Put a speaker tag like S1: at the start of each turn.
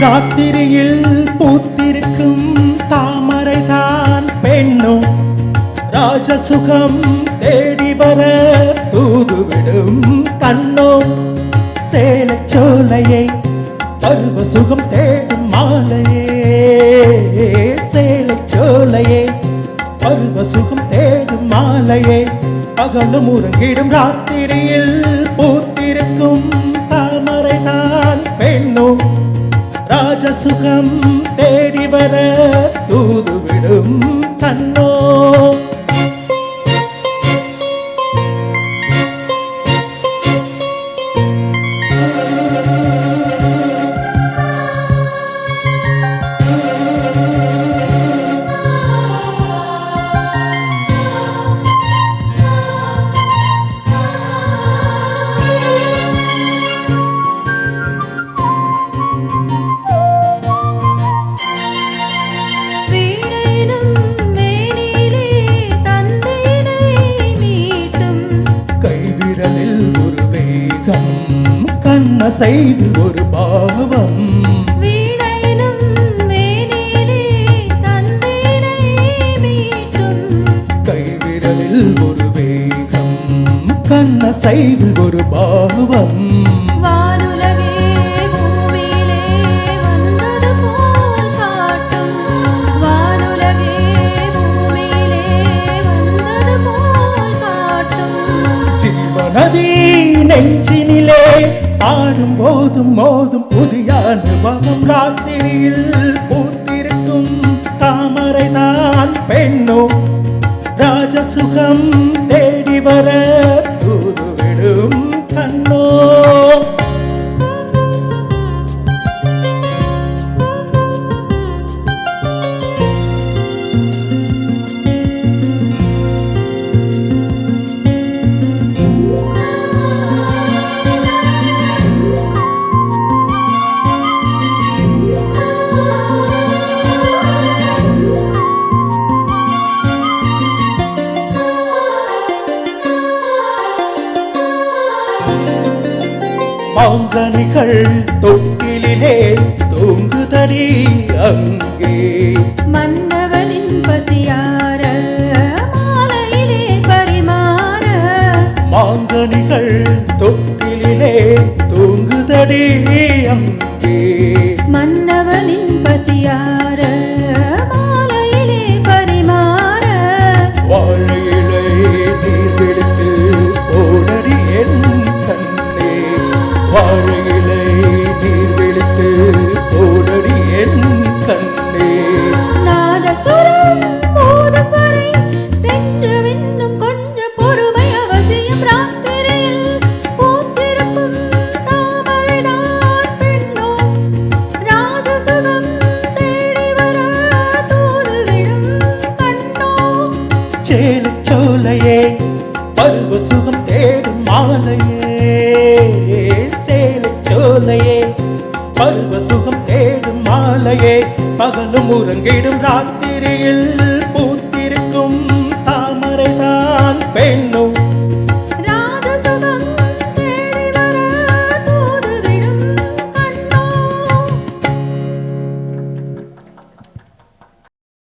S1: ராத்திரியில் பூத்திருக்கும் தாமரைதான் பெண்ணும் ராஜசுகம் தேடி வர தூதுவிடும் கண்ணோ சேலச்சோலையை பருவ சுகம் தேடும் மாலையே சேலச்சோலையே பருவ சுகம் தேடும் மாலையே பகலும் உறங்கிடும் ராத்திரியில் பூத்திருக்கும் தாமரைதான் பெண்ணும் ராஜசுகம் தேடி வர தூதுவிடும் கண்ணோ ஒரு வேகம் கண்ணசைவில் ஒரு பாவம்
S2: வீணையினும் மேனிலே தந்தேனை மீட்டும்
S1: கைவிரலில் ஒரு வேகம் கண்ணசைவில் ஒரு பாவம்
S2: வானுலகே பூமியிலே வந்தது போல் காட்டும் வானுலகே பூமியிலே வந்தது போல் காட்டும்
S1: ஜீவநதி நெஞ்சினிலே ஆடும் போதும் மோதும் புதிய அனுபவம் ராத்திரியில் பூத்திருக்கும் தாமரைதான் பெண்ணோ ராஜசுகம் தேடி வர தூதுவிடும் கண்ணோ மாங்கனிகள் தொட்டிலே தூங்குதடி அங்கே
S2: மன்னவனின் பசியார மாலையிலே பரிமாற
S1: மாங்கனிகள் தொட்டிலே தூங்குதடி அங்கே
S2: மன்னவனின் பசியார மாலையிலே பரிமாற
S1: வாழையிலை நீர் பிடித்து ஓடடி என் கண்ணே வாழையிலை நீர் பிடித்து ஓடடி என் கண்ணே
S2: நாதசுரம் மோதும் வரை நெஞ்சமென்னும் கொஞ்சம் பொறுமை அவசியம் ராத்திரியில் பூத்திருக்கும் தாமரைதான் பெண்ணோ ராஜசுகம் தேடி வர தூதுவிடும் கண்ணோ
S1: சேலச்சோலையே பருவ சுகம் தேடும் மாலையே சேலச்சோலையே பருவ சுகம் தேடும் மாலையே பகலும் உறங்கிடும் ராத்திரியில் பூத்திருக்கும் தாமரைதான் பெண்ணும்